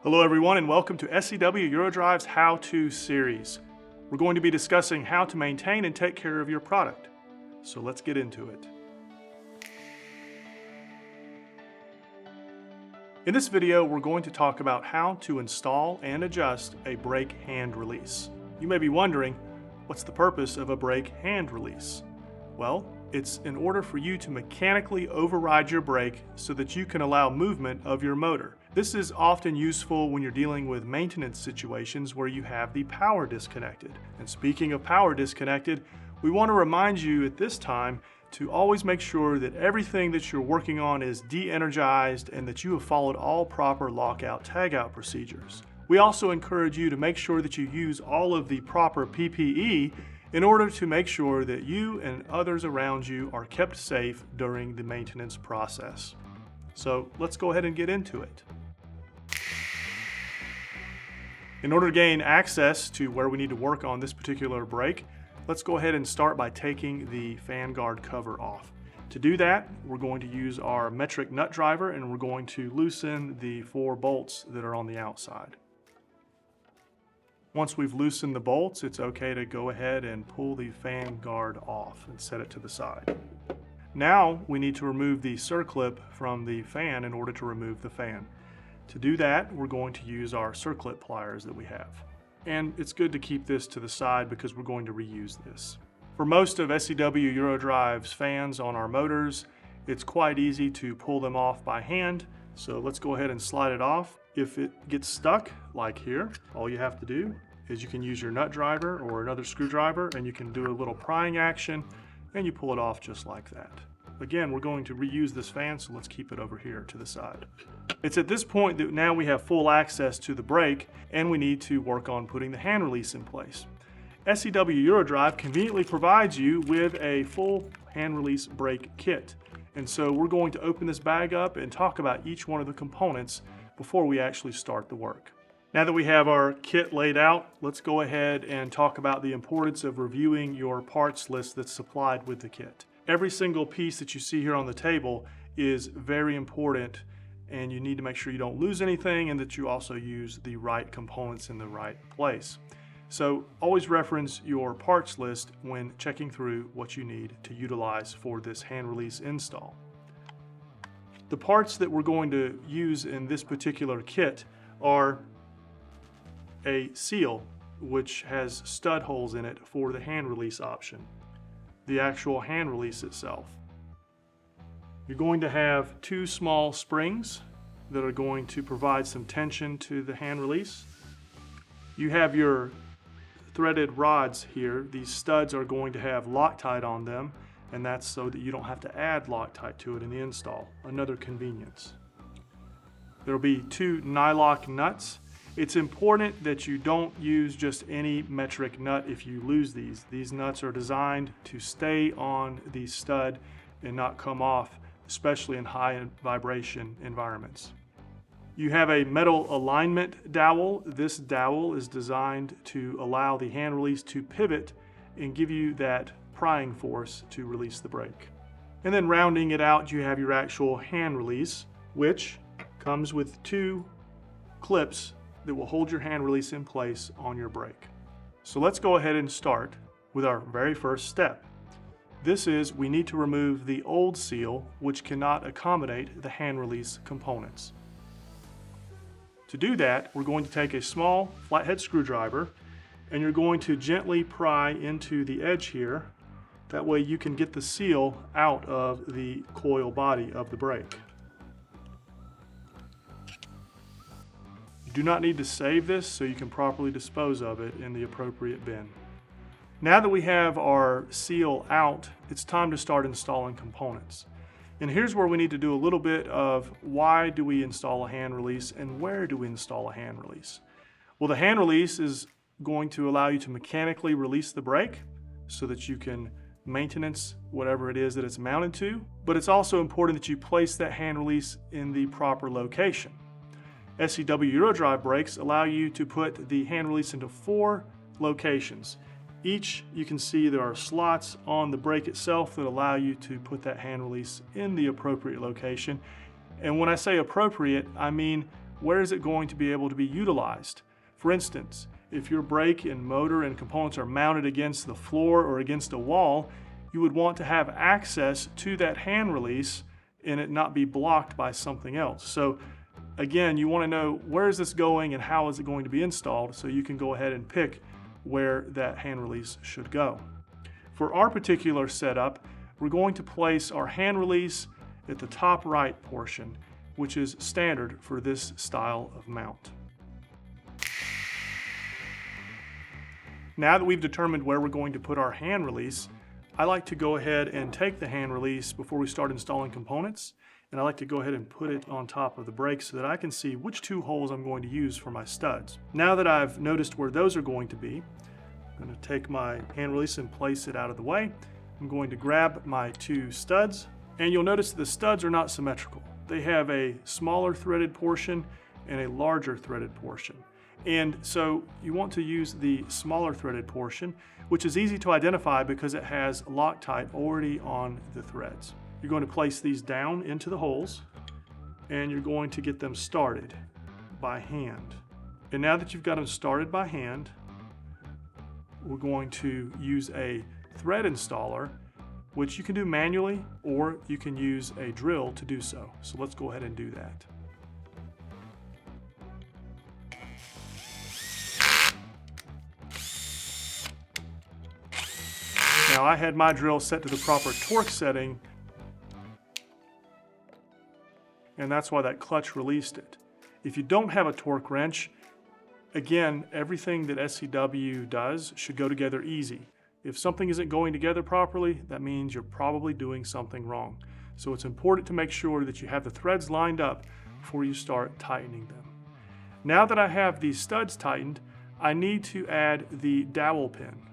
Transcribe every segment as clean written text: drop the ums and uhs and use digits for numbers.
Hello everyone and welcome to SEW-EURODRIVE's How-To series. We're going to be discussing how to maintain and take care of your product. So let's get into it. In this video, we're going to talk about how to install and adjust a brake hand release. You may be wondering, what's the purpose of a brake hand release? Well, it's in order for you to mechanically override your brake so that you can allow movement of your motor. This is often useful when you're dealing with maintenance situations where you have the power disconnected. And speaking of power disconnected, we want to remind you at this time to always make sure that everything that you're working on is de-energized and that you have followed all proper lockout tagout procedures. We also encourage you to make sure that you use all of the proper PPE in order to make sure that you and others around you are kept safe during the maintenance process. So let's go ahead and get into it. In order to gain access to where we need to work on this particular brake, let's go ahead and start by taking the fan guard cover off. To do that, we're going to use our metric nut driver and we're going to loosen the 4 bolts that are on the outside. Once we've loosened the bolts, it's okay to go ahead and pull the fan guard off and set it to the side. Now we need to remove the circlip from the fan in order to remove the fan. To do that, we're going to use our circlip pliers that we have. And it's good to keep this to the side because we're going to reuse this. For most of SEW-EURODRIVE's fans on our motors, it's quite easy to pull them off by hand. So let's go ahead and slide it off. If it gets stuck, like here, all you have to do is you can use your nut driver or another screwdriver and you can do a little prying action and you pull it off just like that. Again, we're going to reuse this fan, so let's keep it over here to the side. It's at this point that now we have full access to the brake and we need to work on putting the hand release in place. SEW-EURODRIVE conveniently provides you with a full hand release brake kit. And so we're going to open this bag up and talk about each one of the components before we actually start the work. Now that we have our kit laid out, let's go ahead and talk about the importance of reviewing your parts list that's supplied with the kit. Every single piece that you see here on the table is very important and you need to make sure you don't lose anything and that you also use the right components in the right place. So always reference your parts list when checking through what you need to utilize for this hand release install. The parts that we're going to use in this particular kit are a seal, which has stud holes in it for the hand release option. The actual hand release itself. You're going to have 2 small springs that are going to provide some tension to the hand release. You have your threaded rods here. These studs are going to have Loctite on them, and that's so that you don't have to add Loctite to it in the install. Another convenience. There will be 2 nylock nuts. It's important that you don't use just any metric nut if you lose these. These nuts are designed to stay on the stud and not come off, especially in high vibration environments. You have a metal alignment dowel. This dowel is designed to allow the hand release to pivot and give you that prying force to release the brake. And then rounding it out, you have your actual hand release, which comes with 2 clips that will hold your hand release in place on your brake. So let's go ahead and start with our very first step. This is, we need to remove the old seal, which cannot accommodate the hand release components. To do that, we're going to take a small flathead screwdriver and you're going to gently pry into the edge here. That way you can get the seal out of the coil body of the brake. You do not need to save this so you can properly dispose of it in the appropriate bin. Now that we have our seal out, it's time to start installing components. And here's where we need to do a little bit of why do we install a hand release and where do we install a hand release. Well, the hand release is going to allow you to mechanically release the brake so that you can maintenance whatever it is that it's mounted to, but it's also important that you place that hand release in the proper location. SEW-EURODRIVE brakes allow you to put the hand release into 4 locations. Each, you can see there are slots on the brake itself that allow you to put that hand release in the appropriate location. And when I say appropriate, I mean where is it going to be able to be utilized. For instance, if your brake and motor and components are mounted against the floor or against a wall, you would want to have access to that hand release and it not be blocked by something else. So again, you want to know where is this going and how is it going to be installed, so you can go ahead and pick where that hand release should go. For our particular setup, we're going to place our hand release at the top right portion, which is standard for this style of mount. Now that we've determined where we're going to put our hand release, I like to go ahead and take the hand release before we start installing components, and I like to go ahead and put it on top of the brake so that I can see which two holes I'm going to use for my studs. Now that I've noticed where those are going to be, I'm going to take my hand release and place it out of the way. I'm going to grab my two studs, and you'll notice the studs are not symmetrical. They have a smaller threaded portion and a larger threaded portion. And so you want to use the smaller threaded portion, which is easy to identify because it has Loctite already on the threads. You're going to place these down into the holes, and you're going to get them started by hand. And now that you've got them started by hand, we're going to use a thread installer, which you can do manually or you can use a drill to do so. So let's go ahead and do that. Now I had my drill set to the proper torque setting, and that's why that clutch released it. If you don't have a torque wrench, again, everything that SEW does should go together easy. If something isn't going together properly, that means you're probably doing something wrong. So it's important to make sure that you have the threads lined up before you start tightening them. Now that I have these studs tightened, I need to add the dowel pin.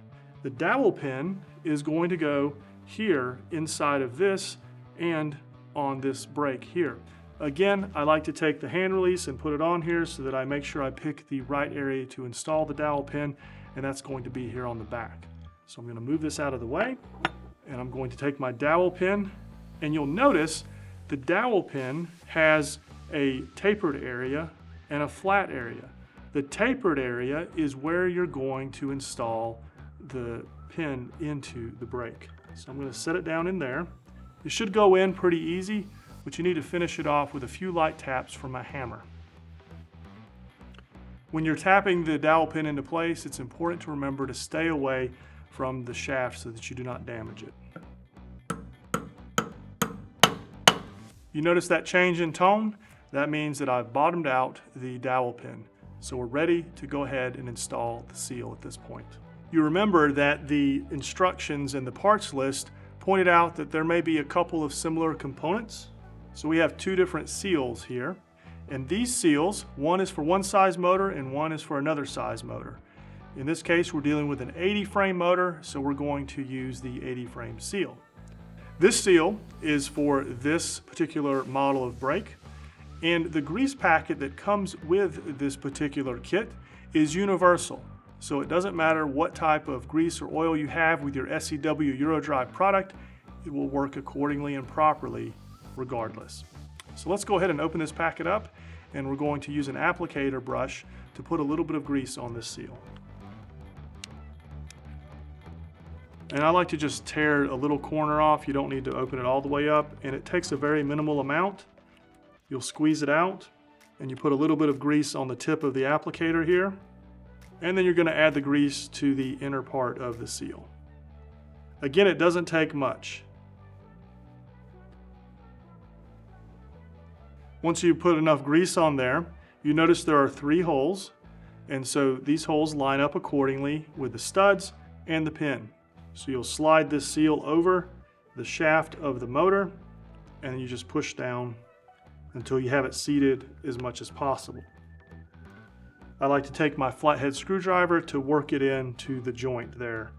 The dowel pin is going to go here inside of this and on this brake here. Again, I like to take the hand release and put it on here so that I make sure I pick the right area to install the dowel pin, and that's going to be here on the back. So I'm going to move this out of the way, and I'm going to take my dowel pin, and you'll notice the dowel pin has a tapered area and a flat area. The tapered area is where you're going to install the pin into the brake. So I'm going to set it down in there. It should go in pretty easy, but you need to finish it off with a few light taps from a hammer. When you're tapping the dowel pin into place, it's important to remember to stay away from the shaft so that you do not damage it. You notice that change in tone? That means that I've bottomed out the dowel pin. So we're ready to go ahead and install the seal at this point. You remember that the instructions and the parts list pointed out that there may be a couple of similar components. So we have two different seals here. And these seals, one is for one size motor and one is for another size motor. In this case, we're dealing with an 80 frame motor, so we're going to use the 80 frame seal. This seal is for this particular model of brake, and the grease packet that comes with this particular kit is universal. So it doesn't matter what type of grease or oil you have with your SEW-EURODRIVE product, it will work accordingly and properly regardless. So let's go ahead and open this packet up, and we're going to use an applicator brush to put a little bit of grease on this seal. And I like to just tear a little corner off. You don't need to open it all the way up, and it takes a very minimal amount. You'll squeeze it out, and you put a little bit of grease on the tip of the applicator here, and then you're going to add the grease to the inner part of the seal. Again, it doesn't take much. Once you put enough grease on there, you notice there are 3 holes, and so these holes line up accordingly with the studs and the pin. So you'll slide this seal over the shaft of the motor, and you just push down until you have it seated as much as possible. I like to take my flathead screwdriver to work it into the joint there,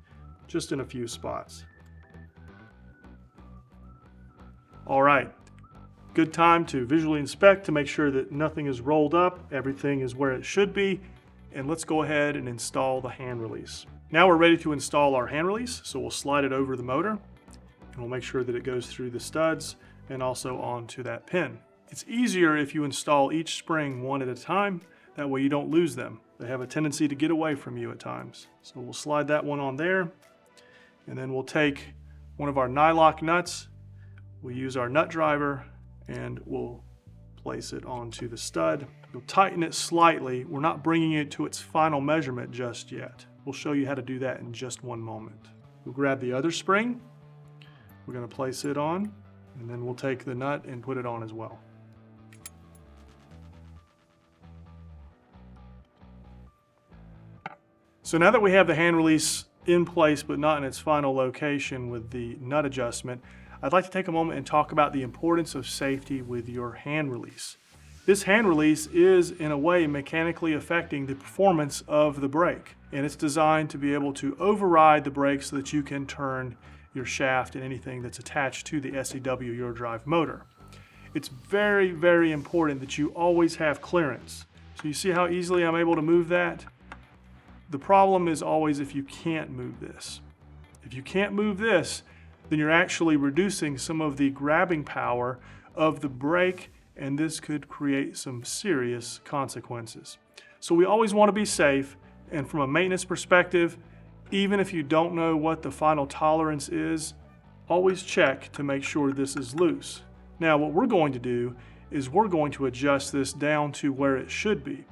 just in a few spots. All right, good time to visually inspect to make sure that nothing is rolled up, everything is where it should be, and let's go ahead and install the hand release. Now we're ready to install our hand release, so we'll slide it over the motor, and we'll make sure that it goes through the studs and also onto that pin. It's easier if you install each spring one at a time. That way you don't lose them. They have a tendency to get away from you at times. So we'll slide that one on there, and then we'll take one of our nylock nuts. We'll use our nut driver and we'll place it onto the stud. You'll tighten it slightly. We're not bringing it to its final measurement just yet. We'll show you how to do that in just one moment. We'll grab the other spring. We're going to place it on, and then we'll take the nut and put it on as well. So now that we have the hand release in place but not in its final location with the nut adjustment, I'd like to take a moment and talk about the importance of safety with your hand release. This hand release is in a way mechanically affecting the performance of the brake, and it's designed to be able to override the brake so that you can turn your shaft and anything that's attached to the SEW-EURODRIVE motor. It's very, very important that you always have clearance. So you see how easily I'm able to move that? The problem is always if you can't move this. If you can't move this, then you're actually reducing some of the grabbing power of the brake, and this could create some serious consequences. So we always want to be safe, and from a maintenance perspective, even if you don't know what the final tolerance is, always check to make sure this is loose. Now what we're going to do is we're going to adjust this down to where it should be.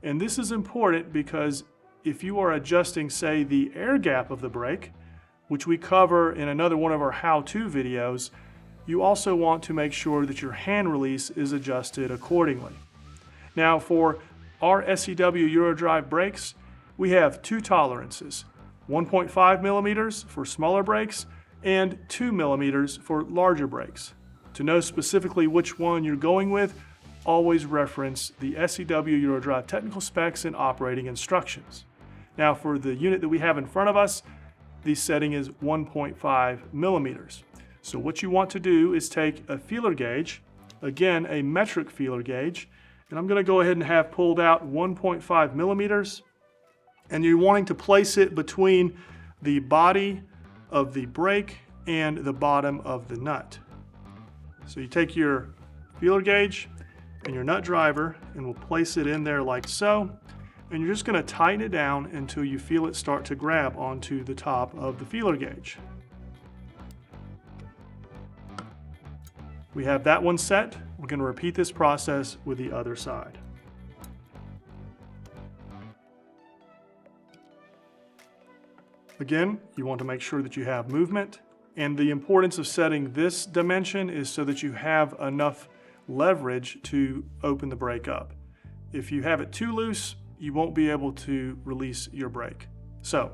And this is important because if you are adjusting, say, the air gap of the brake, which we cover in another one of our how-to videos, you also want to make sure that your hand release is adjusted accordingly. Now for our SEW-EURODRIVE brakes, we have two tolerances, 1.5 millimeters for smaller brakes and 2 millimeters for larger brakes. To know specifically which one you're going with, always reference the SEW-EURODRIVE technical specs and operating instructions. Now for the unit that we have in front of us, the setting is 1.5 millimeters. So what you want to do is take a feeler gauge, again a metric feeler gauge, and I'm going to go ahead and have pulled out 1.5 millimeters, and you're wanting to place it between the body of the brake and the bottom of the nut. So you take your feeler gauge and your nut driver and we'll place it in there like so. And you're just going to tighten it down until you feel it start to grab onto the top of the feeler gauge. We have that one set. We're going to repeat this process with the other side. Again, you want to make sure that you have movement, and the importance of setting this dimension is so that you have enough leverage to open the brake up. If you have it too loose, you won't be able to release your brake. So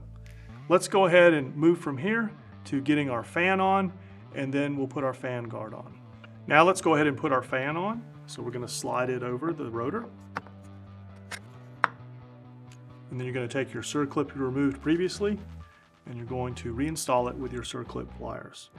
let's go ahead and move from here to getting our fan on, and then we'll put our fan guard on. Now let's go ahead and put our fan on. So we're going to slide it over the rotor. And then you're going to take your circlip you removed previously, and you're going to reinstall it with your circlip pliers.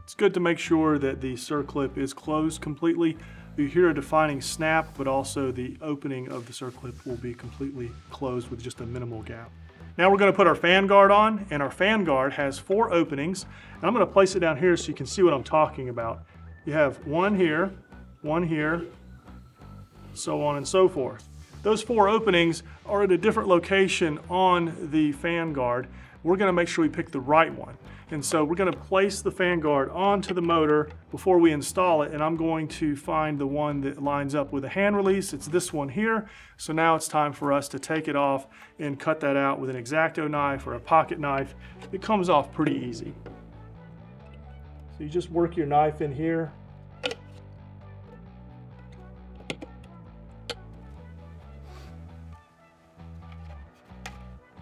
It's good to make sure that the circlip is closed completely. You hear a defining snap, but also the opening of the circlip will be completely closed with just a minimal gap. Now we're going to put our fan guard on, and our fan guard has 4 openings. And I'm going to place it down here so you can see what I'm talking about. You have one here, so on and so forth. Those 4 openings are at a different location on the fan guard. We're going to make sure we pick the right one. And so we're going to place the fan guard onto the motor before we install it, and I'm going to find the one that lines up with the hand release. It's this one here. So now it's time for us to take it off and cut that out with an X-Acto knife or a pocket knife. It comes off pretty easy. So you just work your knife in here.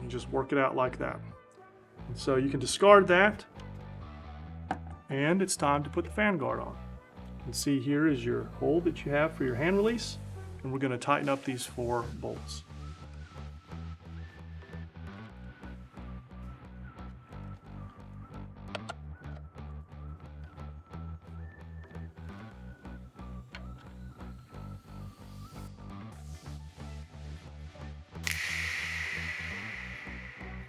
And just work it out like that. So you can discard that, and it's time to put the fan guard on. You can see here is your hole that you have for your hand release, and we're going to tighten up these 4 bolts.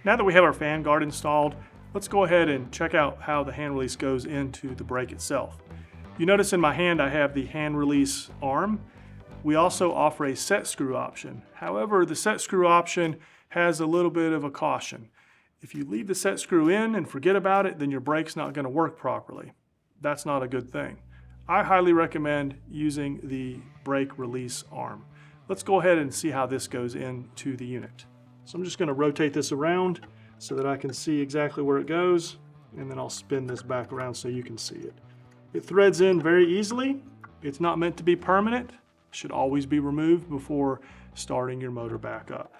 Now that we have our fan guard installed, Let's go ahead and check out how the hand release goes into the brake itself. You notice in my hand I have the hand release arm. We also offer a set screw option. However, the set screw option has a little bit of a caution. If you leave the set screw in and forget about it, then your brake's not going to work properly. That's not a good thing. I highly recommend using the brake release arm. Let's go ahead and see how this goes into the unit. So I'm just going to rotate this around so that I can see exactly where it goes, and then I'll spin this back around so you can see it. It threads in very easily. It's not meant to be permanent. It should always be removed before starting your motor back up.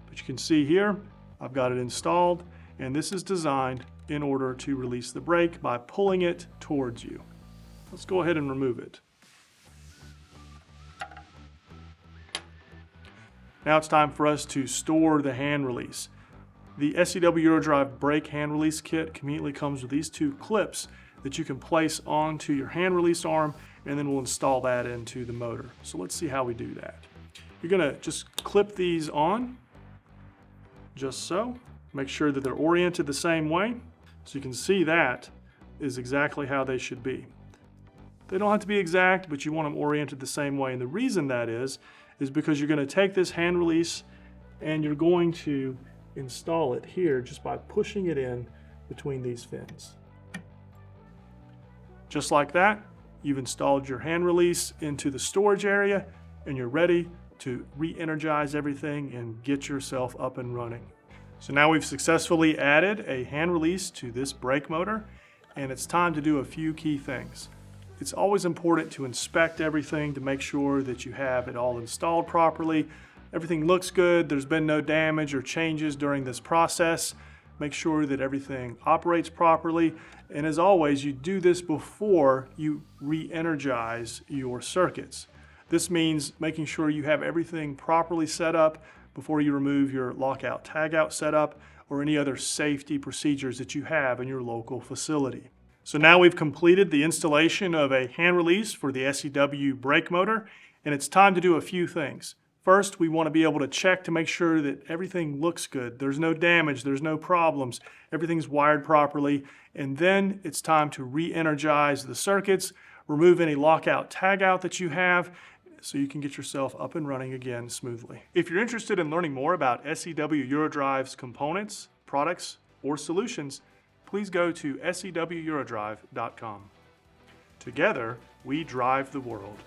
But you can see here, I've got it installed, and this is designed in order to release the brake by pulling it towards you. Let's go ahead and remove it. Now it's time for us to store the hand release. The SEW-EURODRIVE brake hand release kit conveniently comes with these two clips that you can place onto your hand release arm, and then we'll install that into the motor. So let's see how we do that. You're gonna just clip these on, just so. Make sure that they're oriented the same way. So you can see that is exactly how they should be. They don't have to be exact, but you want them oriented the same way. And the reason that is because you're going to take this hand release and you're going to install it here just by pushing it in between these fins. Just like that, you've installed your hand release into the storage area and you're ready to re-energize everything and get yourself up and running. So now we've successfully added a hand release to this brake motor, and it's time to do a few key things. It's always important to inspect everything to make sure that you have it all installed properly. Everything looks good, there's been no damage or changes during this process. Make sure that everything operates properly. And as always, you do this before you re-energize your circuits. This means making sure you have everything properly set up before you remove your lockout tagout setup or any other safety procedures that you have in your local facility. So now we've completed the installation of a hand release for the SEW brake motor, and it's time to do a few things. First, we want to be able to check to make sure that everything looks good. There's no damage, there's no problems, everything's wired properly, and then it's time to re-energize the circuits, remove any lockout tagout that you have, so you can get yourself up and running again smoothly. If you're interested in learning more about SEW-EURODRIVE's components, products, or solutions, please go to SEW-EURODRIVE.com. Together, we drive the world.